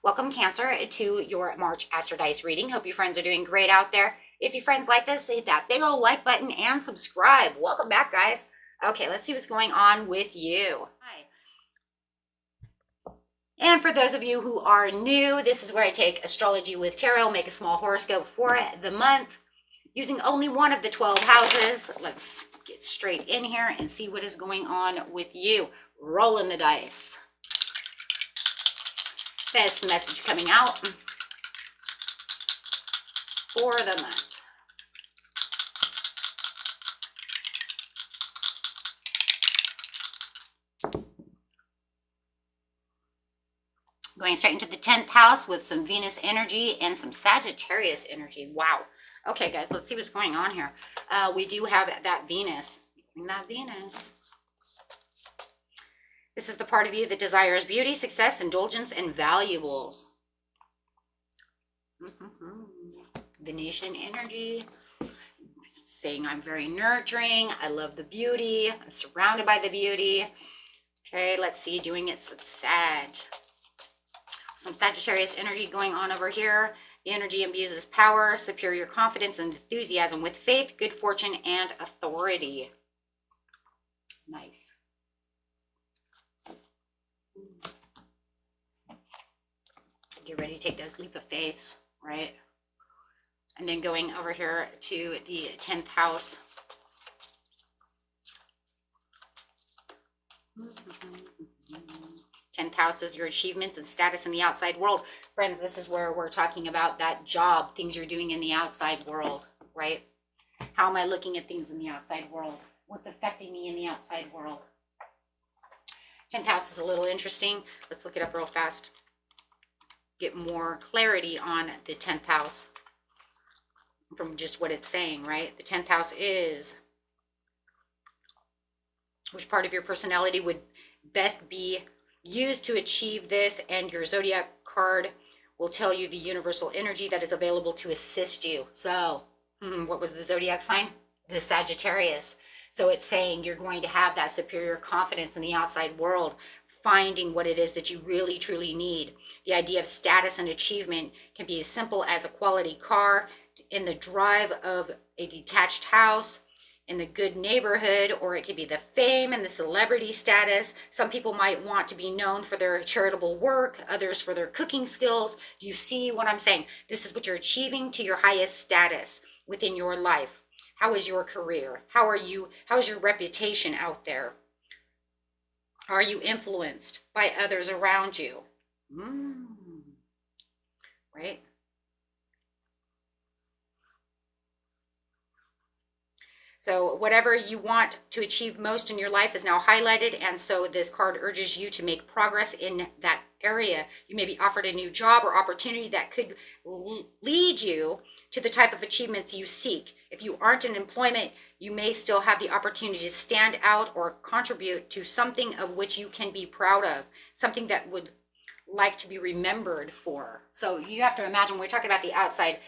Welcome, Cancer, to your March Astro Dice reading. Hope your friends are doing great out there. If your friends like this, hit that big old like button and subscribe. Welcome back, guys. Okay, let's see what's going on with you. Hi. And for those of you who are new, this is where I take astrology with tarot, make a small horoscope for the month, using only one of the 12 houses. Let's get straight in here and see what is going on with you. Rolling the dice. Best message coming out for the month. Going straight into the 10th house with some Venus energy and some Sagittarius energy. Wow. Okay, guys, let's see what's going on here. We do have that Venus. This is the part of you that desires beauty, success, indulgence, and valuables. Venetian energy. Saying I'm very nurturing. I love the beauty. I'm surrounded by the beauty. Okay, let's see. Doing it some Sag. Some Sagittarius energy going on over here. The energy imbues power, superior confidence, and enthusiasm with faith, good fortune, and authority. Nice. Get ready to take those leap of faiths, right? And then going over here to the 10th house. 10th house is your achievements and status in the outside world. Friends, this is where we're talking about that job, things you're doing in the outside world, right? How am I looking at things in the outside world? What's affecting me in the outside world? 10th house is a little interesting. Let's look it up real fast. Get more clarity on the 10th house from just what it's saying, right? The 10th house is which part of your personality would best be used to achieve this, and your zodiac card will tell you the universal energy that is available to assist you. So what was the zodiac sign? The Sagittarius. So it's saying you're going to have that superior confidence in the outside world, finding what it is that you really truly need. The idea of status and achievement can be as simple as a quality car, in the drive of a detached house, in the good neighborhood, or it could be the fame and the celebrity status. Some people might want to be known for their charitable work, others for their cooking skills. Do you see what I'm saying? This is what you're achieving to your highest status within your life. How is your career? How is your reputation out there? Are you influenced by others around you? Right? So whatever you want to achieve most in your life is now highlighted, and so this card urges you to make progress in that area. You may be offered a new job or opportunity that could lead you to the type of achievements you seek. If you aren't in employment, you may still have the opportunity to stand out or contribute to something of which you can be proud of, something that would like to be remembered for. So you have to imagine, we're talking about the outside,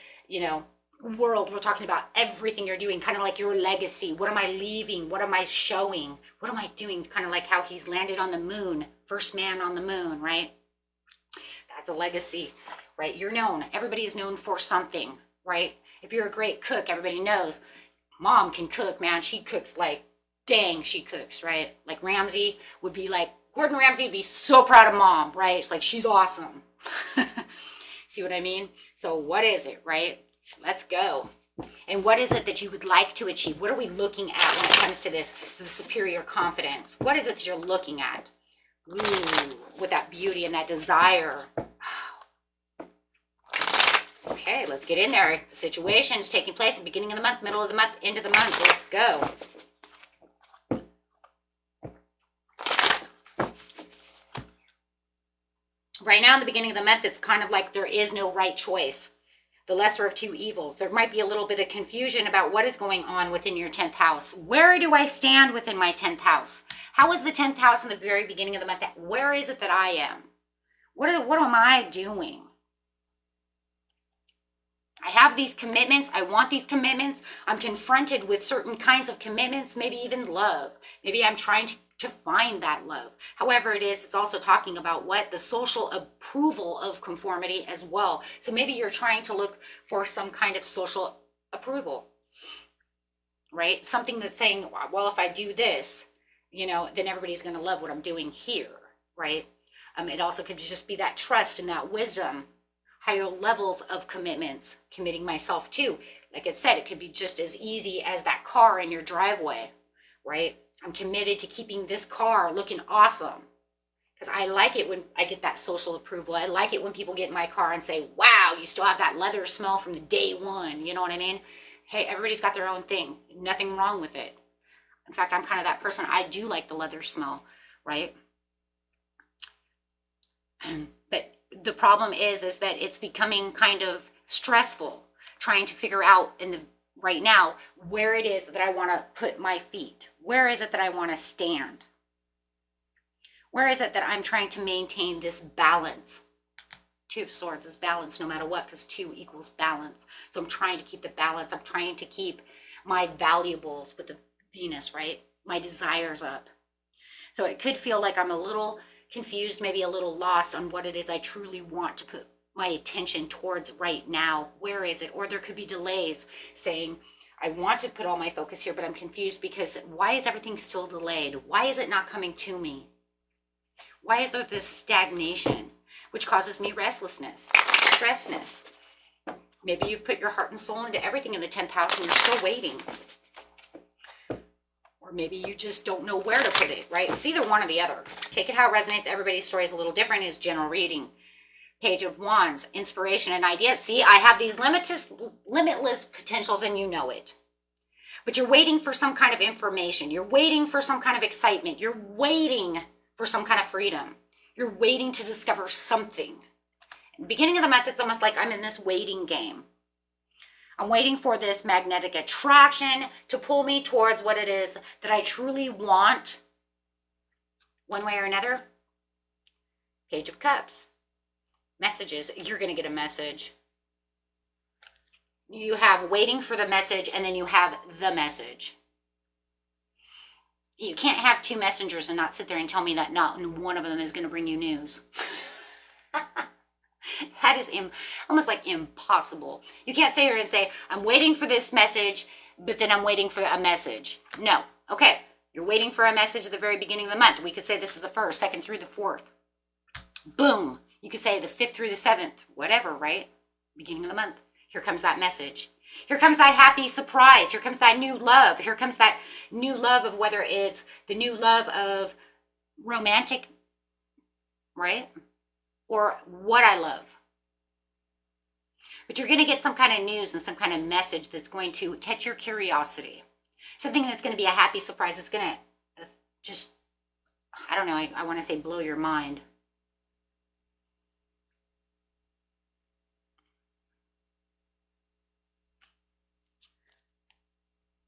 world, we're talking about everything you're doing, kind of like your legacy. What am I leaving? What am I showing? What am I doing? Kind of like how he's landed on the moon, first man on the moon, right? That's a legacy, right? You're known. Everybody is known for something, right? If you're a great cook, everybody knows mom can cook, man. She cooks like, dang, she cooks, right? Like Ramsay would be like, Gordon Ramsay would be so proud of mom, right? It's like, she's awesome. See what I mean? So what is it, right? Let's go. And what is it that you would like to achieve? What are we looking at when it comes to this, the superior confidence? What is it that you're looking at? Ooh, with that beauty and that desire. Okay, let's get in there. The situation is taking place at the beginning of the month, middle of the month, end of the month. Let's go. Right now, in the beginning of the month, it's kind of like there is no right choice. The lesser of two evils. There might be a little bit of confusion about what is going on within your 10th house. Where do I stand within my 10th house? How is the 10th house in the very beginning of the month? Where is it that I am? What am I doing? I have these commitments. I want these commitments. I'm confronted with certain kinds of commitments, maybe even love. Maybe I'm trying to find that love. However it is, it's also talking about what? The social approval of conformity as well. So maybe you're trying to look for some kind of social approval, right? Something that's saying, well, if I do this, you know, then everybody's going to love what I'm doing here, right? It also could just be that trust and that wisdom, higher levels of commitments, committing myself to. Like it said, it could be just as easy as that car in your driveway, right? I'm committed to keeping this car looking awesome because I like it when I get that social approval. I like it when people get in my car and say, wow, you still have that leather smell from the day one. You know what I mean? Hey, everybody's got their own thing. Nothing wrong with it. In fact, I'm kind of that person. I do like the leather smell, right? But the problem is that it's becoming kind of stressful trying to figure out right now where it is that I want to put my feet. Where is it that I want to stand? Where is it that I'm trying to maintain this balance? Two of Swords is balance no matter what, because 2 equals balance. So I'm trying to keep the balance. I'm trying to keep my valuables with the Venus, right? My desires up. So it could feel like I'm a little confused, maybe a little lost on what it is I truly want to put my attention towards right now. Where is it? Or there could be delays saying, I want to put all my focus here, but I'm confused because why is everything still delayed? Why is it not coming to me? Why is there this stagnation, which causes me restlessness, stressness? Maybe you've put your heart and soul into everything in the 10th house and you're still waiting. Or maybe you just don't know where to put it, right? It's either one or the other. Take it how it resonates. Everybody's story is a little different. Is general reading. Page of Wands, inspiration and ideas. See, I have these limitless potentials and you know it. But you're waiting for some kind of information. You're waiting for some kind of excitement. You're waiting for some kind of freedom. You're waiting to discover something. In the beginning of the month, it's almost like I'm in this waiting game. I'm waiting for this magnetic attraction to pull me towards what it is that I truly want, one way or another. Page of Cups. Messages. You're going to get a message. You have waiting for the message, and then you have the message. You can't have 2 messengers and not sit there and tell me that not one of them is going to bring you news. That is almost like impossible. You can't sit here and say, I'm waiting for this message, but then I'm waiting for a message. No. Okay. You're waiting for a message at the very beginning of the month. We could say this is the 1st, 2nd through the 4th. Boom. You could say the 5th through the 7th, whatever, right? Beginning of the month. Here comes that message. Here comes that happy surprise. Here comes that new love. Here comes that new love of whether it's the new love of romantic, right? Or what I love. But you're going to get some kind of news and some kind of message that's going to catch your curiosity. Something that's going to be a happy surprise. It's going to just, I don't know, I want to say blow your mind.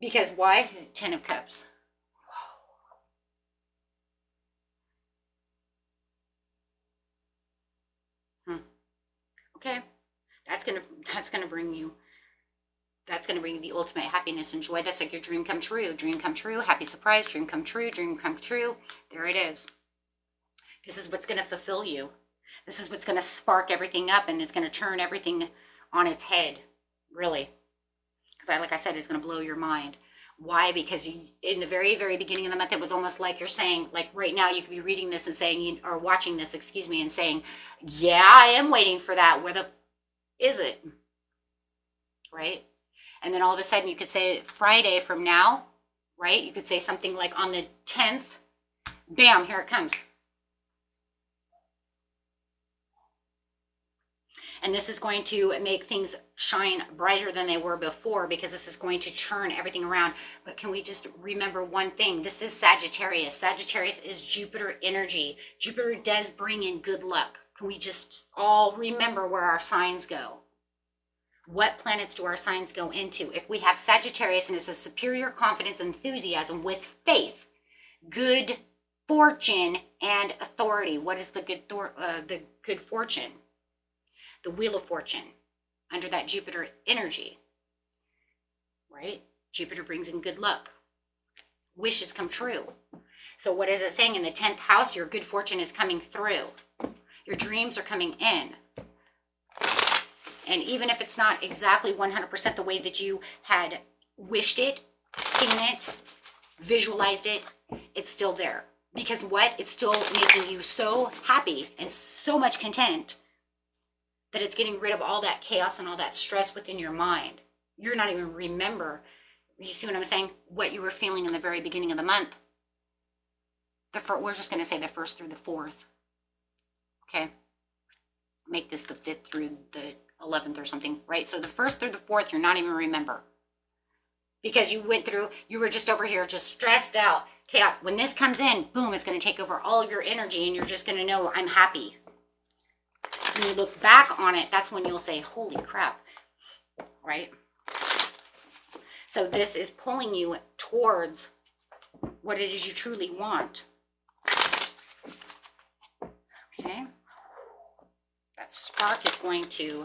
Because why? 10 of Cups. Okay. That's gonna bring you the ultimate happiness and joy. That's like your dream come true. Dream come true, happy surprise, dream come true, dream come true. There it is. This is what's gonna fulfill you. This is what's gonna spark everything up and it's gonna turn everything on its head, really. Because like I said, it's gonna blow your mind. Why? Because in the very, very beginning of the month, it was almost like you're saying, like right now, you could be reading this and saying, or watching this, excuse me, and saying, yeah, I am waiting for that. Where the is it? Right? And then all of a sudden you could say Friday from now, right? You could say something like on the 10th, bam, here it comes. And this is going to make things shine brighter than they were before because this is going to turn everything around. But can we just remember one thing? This is Sagittarius. Sagittarius is Jupiter energy. Jupiter does bring in good luck. Can we just all remember where our signs go? What planets do our signs go into? If we have Sagittarius and it's a superior confidence, enthusiasm with faith, good fortune, and authority. What is the good fortune? The Wheel of Fortune under that Jupiter energy, right? Jupiter brings in good luck. Wishes come true. So what is it saying? In the 10th house, your good fortune is coming through. Your dreams are coming in. And even if it's not exactly 100% the way that you had wished it, seen it, visualized it, it's still there. Because what? It's still making you so happy and so much content that it's getting rid of all that chaos and all that stress within your mind. You're not even remember, you see what I'm saying? What you were feeling in the very beginning of the month. We're just going to say the 1st through the 4th. Okay? Make this the 5th through the 11th or something, right? So the 1st through the 4th, you're not even remember. Because you went through, you were just over here, just stressed out. Okay, when this comes in, boom, it's going to take over all your energy and you're just going to know, I'm happy. When you look back on it, that's when you'll say, holy crap, right? So this is pulling you towards what it is you truly want. Okay. That spark is going to,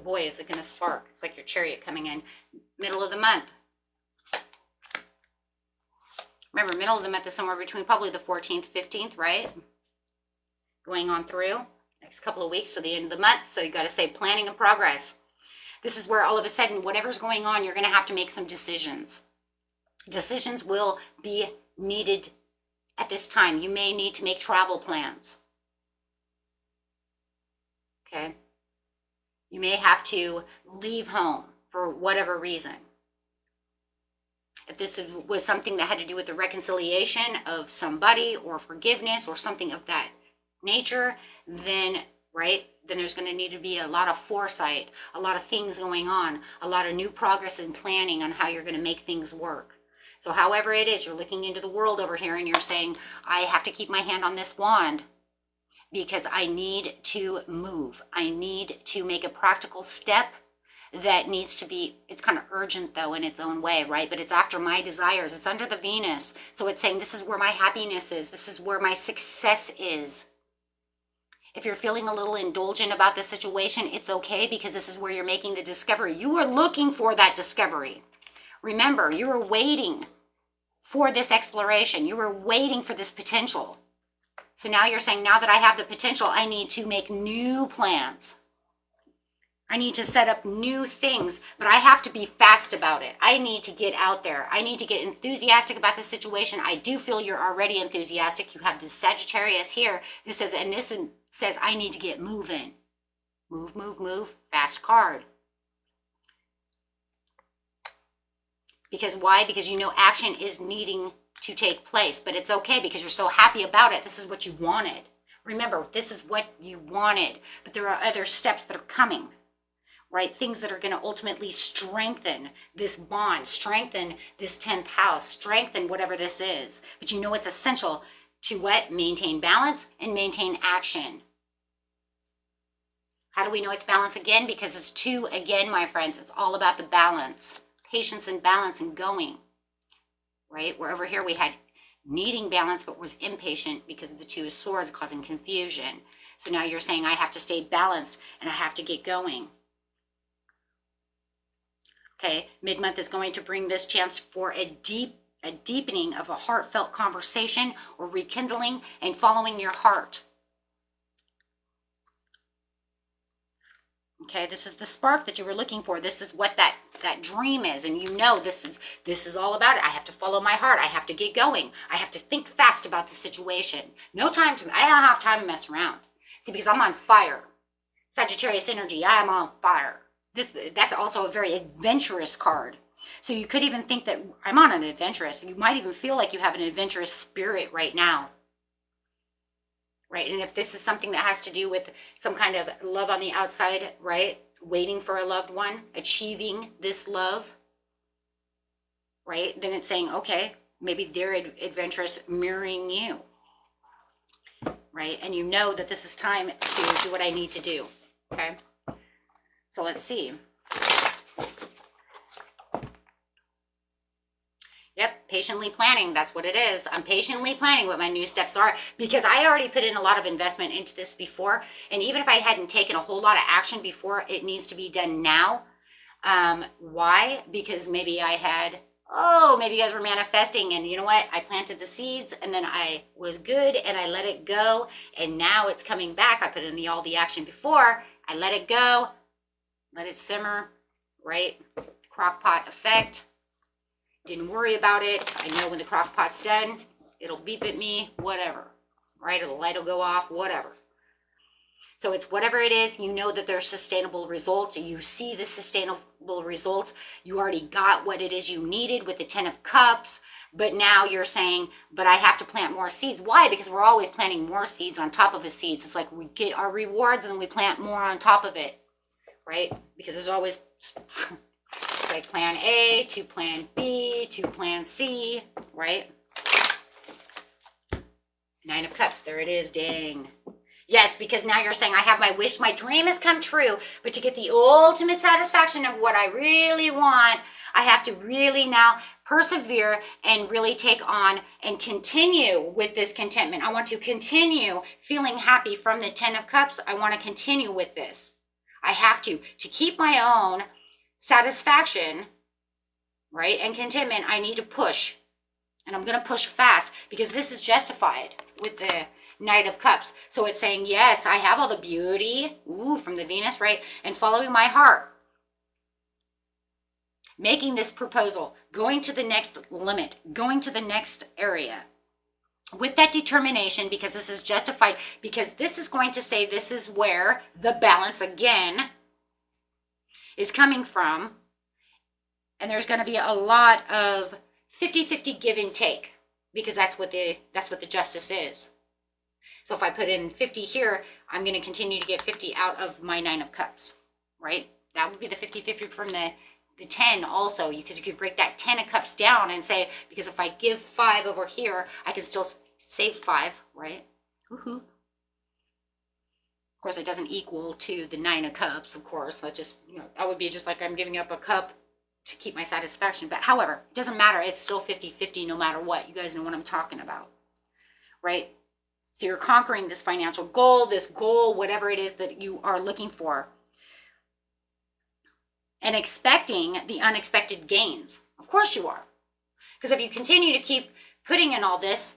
boy, is it going to spark. It's like your chariot coming in middle of the month. Remember, middle of the month is somewhere between probably the 14th, 15th, right? Going on through next couple of weeks to the end of the month. So you got to say planning and progress. This is where all of a sudden, whatever's going on, you're going to have to make some decisions. Decisions will be needed at this time. You may need to make travel plans. Okay? You may have to leave home for whatever reason. If this was something that had to do with the reconciliation of somebody or forgiveness or something of that nature, then, right, then there's going to need to be a lot of foresight, a lot of things going on, a lot of new progress and planning on how you're going to make things work. So however it is, you're looking into the world over here and you're saying, I have to keep my hand on this wand because I need to move. I need to make a practical step that needs to be, it's kind of urgent though in its own way, right? But it's after my desires. It's under the Venus. So it's saying this is where my happiness is. This is where my success is. If you're feeling a little indulgent about the situation, it's okay because this is where you're making the discovery. You were looking for that discovery. Remember, you were waiting for this exploration. You were waiting for this potential. So now you're saying, now that I have the potential, I need to make new plans. I need to set up new things, but I have to be fast about it. I need to get out there. I need to get enthusiastic about the situation. I do feel you're already enthusiastic. You have this Sagittarius here. This says I need to get moving. Move, move, move. Fast card. Because why? Because you know action is needing to take place, but it's okay because you're so happy about it. This is what you wanted. Remember, this is what you wanted, but there are other steps that are coming. Right? Things that are going to ultimately strengthen this bond, strengthen this 10th house, strengthen whatever this is. But you know it's essential to what? Maintain balance and maintain action. How do we know it's balance again? Because it's 2 again, my friends. It's all about the balance. Patience and balance and going. Right? Where over here we had needing balance but was impatient because of the 2 of Swords causing confusion. So now you're saying I have to stay balanced and I have to get going. Okay, mid-month is going to bring this chance for a deepening of a heartfelt conversation or rekindling and following your heart. Okay, this is the spark that you were looking for. This is what that dream is, and you know this is all about it. I have to follow my heart. I have to get going. I have to think fast about the situation. I don't have time to mess around. See, because I'm on fire. Sagittarius energy, I am on fire. That's also a very adventurous card. So you could even think that I'm on an adventurous. You might even feel like you have an adventurous spirit right now. Right? And if this is something that has to do with some kind of love on the outside, right? Waiting for a loved one, achieving this love, right? Then it's saying, okay, maybe they're adventurous mirroring you, right? And you know that this is time to do what I need to do, okay? So let's see. Yep, patiently planning. That's what it is. I'm patiently planning what my new steps are because I already put in a lot of investment into this before. And even if I hadn't taken a whole lot of action before, it needs to be done now. Why? Because maybe I had Oh, maybe you guys were manifesting, and you know what? I planted the seeds, and then I was good, and I let it go, and now it's coming back. I put in all the action before. I let it go, let it simmer, right? Crock pot effect. Didn't worry about it. I know when the crock pot's done, it'll beep at me, whatever, right? The light will go off, whatever. So it's whatever it is, you know that there's sustainable results. You see the sustainable results. You already got what it is you needed with the 10 of Cups. But now you're saying, but I have to plant more seeds. Why? Because we're always planting more seeds on top of the seeds. It's like we get our rewards and then we plant more on top of it, right? Because there's always like plan A to plan B to plan C, right? 9 of Cups, there it is, dang. Yes, because now you're saying, I have my wish, my dream has come true, but to get the ultimate satisfaction of what I really want, I have to really now persevere and really take on and continue with this contentment. I want to continue feeling happy from the 10 of Cups. I want to continue with this. I have to keep my own satisfaction, right, and contentment. I need to push, and I'm going to push fast because this is justified with the Knight of Cups. So it's saying, yes, I have all the beauty, from the Venus, right? And following my heart. Making this proposal, going to the next limit, going to the next area. With that determination, because this is justified, because this is going to say this is where the balance, again, is coming from. And there's going to be a lot of 50-50 give and take, because that's what the justice is. So if I put in 50 here, I'm going to continue to get 50 out of my 9 of Cups, right? That would be the 50-50 from the 10 also, because you could break that 10 of Cups down and say, because if I give 5 over here, I can still save 5, right? Woohoo. Of course, it doesn't equal to the 9 of Cups, of course. That just, that would be just like I'm giving up a cup to keep my satisfaction. But however, it doesn't matter. It's still 50-50 no matter what. You guys know what I'm talking about, right? So you're conquering this financial goal, whatever it is that you are looking for. And expecting the unexpected gains. Of course you are. Because if you continue to keep putting in all this,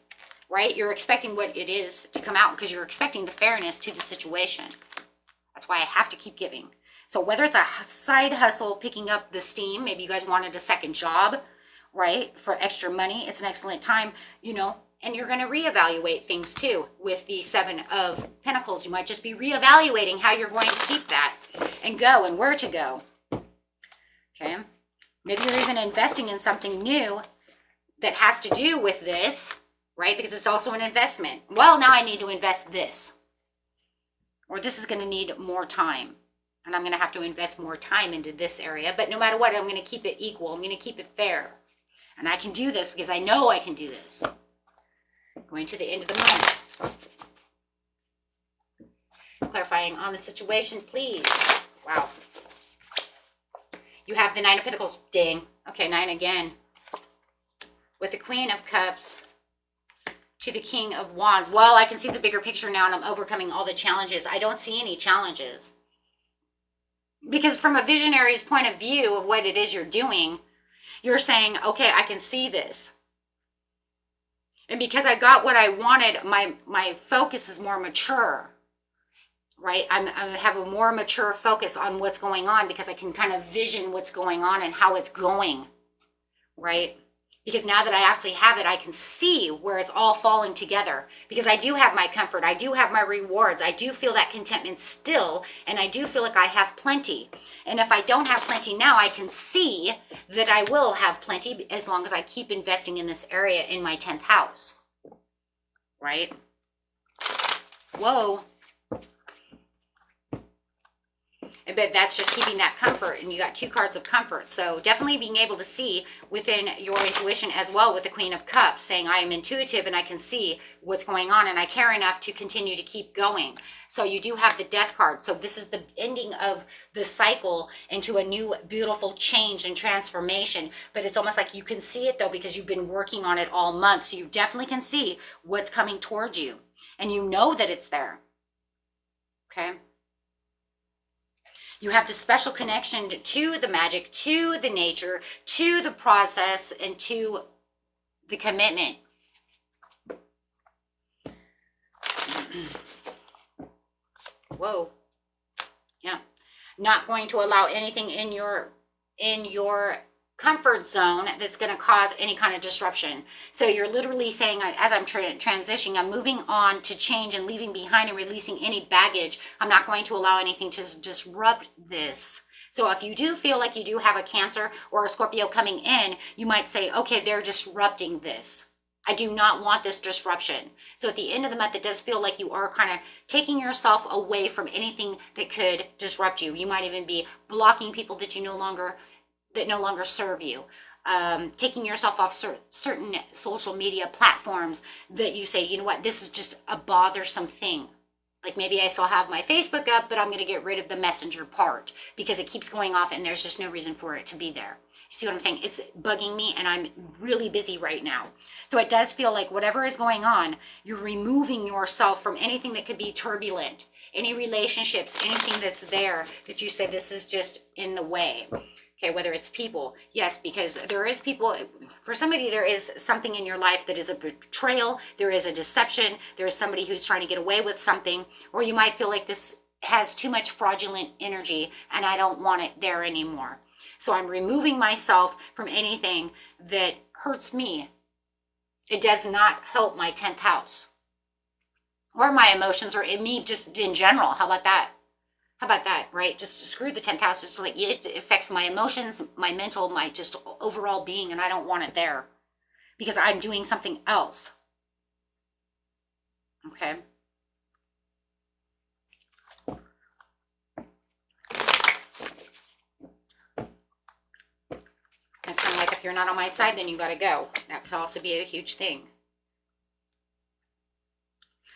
right, you're expecting what it is to come out because you're expecting the fairness to the situation. That's why I have to keep giving. So whether it's a side hustle, picking up the steam, maybe you guys wanted a second job, right, for extra money, it's an excellent time, and you're going to reevaluate things too with the 7 of Pentacles. You might just be reevaluating how you're going to keep that and go and where to go. Okay. Maybe you're even investing in something new that has to do with this, right? Because it's also an investment. Well, now I need to invest this. Or this is going to need more time. And I'm going to have to invest more time into this area. But no matter what, I'm going to keep it equal. I'm going to keep it fair. And I can do this because I know I can do this. Going to the end of the moment. Clarifying on the situation, please. Wow. You have the 9 of Pentacles. Dang. Okay, 9 again. With the Queen of Cups to the King of Wands. Well, I can see the bigger picture now and I'm overcoming all the challenges. I don't see any challenges. Because from a visionary's point of view of what it is you're doing, you're saying, okay, I can see this. And because I got what I wanted, my focus is more mature. Right? I have a more mature focus on what's going on because I can kind of vision what's going on and how it's going, right? Because now that I actually have it, I can see where it's all falling together because I do have my comfort. I do have my rewards. I do feel that contentment still, and I do feel like I have plenty. And if I don't have plenty now, I can see that I will have plenty as long as I keep investing in this area in my 10th house, right? Whoa. But that's just keeping that comfort, and you got 2 cards of comfort. So definitely being able to see within your intuition as well with the Queen of Cups, saying I am intuitive and I can see what's going on and I care enough to continue to keep going. So you do have the Death card. So this is the ending of the cycle into a new beautiful change and transformation. But it's almost like you can see it though because you've been working on it all month. So you definitely can see what's coming towards you and you know that it's there. Okay. You have this special connection to the magic, to the nature, to the process, and to the commitment. Whoa. Yeah. Not going to allow anything in your comfort zone that's going to cause any kind of disruption. So you're literally saying, as I'm transitioning, I'm moving on to change and leaving behind and releasing any baggage. I'm not going to allow anything to disrupt this. So if you do feel like you do have a Cancer or a Scorpio coming in, you might say, okay, they're disrupting this. I do not want this disruption. So at the end of the month, it does feel like you are kind of taking yourself away from anything that could disrupt you. You might even be blocking people that no longer serve you. Taking yourself off certain social media platforms that you say, you know what, this is just a bothersome thing. Like maybe I still have my Facebook up, but I'm going to get rid of the messenger part because it keeps going off and there's just no reason for it to be there. You see what I'm saying? It's bugging me and I'm really busy right now. So it does feel like whatever is going on, you're removing yourself from anything that could be turbulent, any relationships, anything that's there that you say this is just in the way. Okay, whether it's people, yes, because there is people, for some of you, there is something in your life that is a betrayal, there is a deception, there is somebody who's trying to get away with something, or you might feel like this has too much fraudulent energy and I don't want it there anymore. So I'm removing myself from anything that hurts me. It does not help my 10th house or my emotions or in me just in general. How about that? How about that, right? Just to screw the 10th house. It's like it affects my emotions, my mental, my just overall being, and I don't want it there because I'm doing something else. Okay. It's kind of like if you're not on my side, then you got to go. That could also be a huge thing.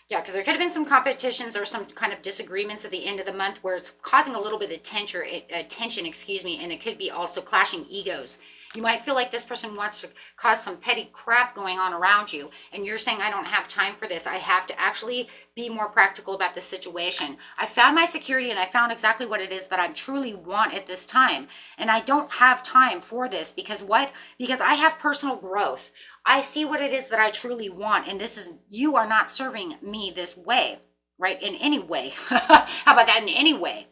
Yeah, because there could have been some competitions or some kind of disagreements at the end of the month where it's causing a little bit of tension, and it could be also clashing egos. You might feel like this person wants to cause some petty crap going on around you, and you're saying, I don't have time for this. I have to actually be more practical about the situation. I found my security, and I found exactly what it is that I truly want at this time, and I don't have time for this because what? Because I have personal growth. I see what it is that I truly want, and this is, you are not serving me this way, right? In any way. How about that? In any way.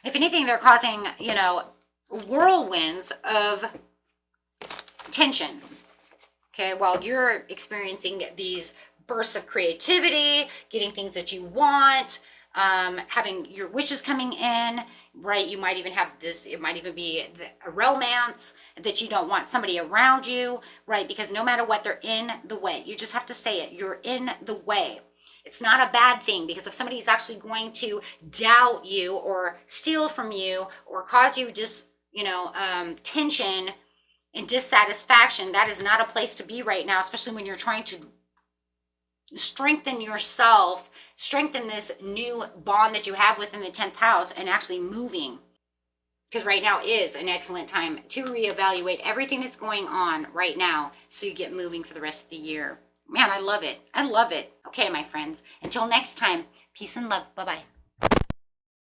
If anything, they're causing, whirlwinds of tension. Okay, while you're experiencing these bursts of creativity, getting things that you want, having your wishes coming in, right? You might even have this, it might even be a romance that you don't want somebody around you, right? Because no matter what, they're in the way. You just have to say it. You're in the way. It's not a bad thing, because if somebody's actually going to doubt you or steal from you or cause you just, tension and dissatisfaction, that is not a place to be right now, especially when you're trying to strengthen yourself, strengthen this new bond that you have within the 10th house and actually moving. Because right now is an excellent time to reevaluate everything that's going on right now so you get moving for the rest of the year. Man, I love it. I love it. Okay, my friends. Until next time, peace and love. Bye-bye.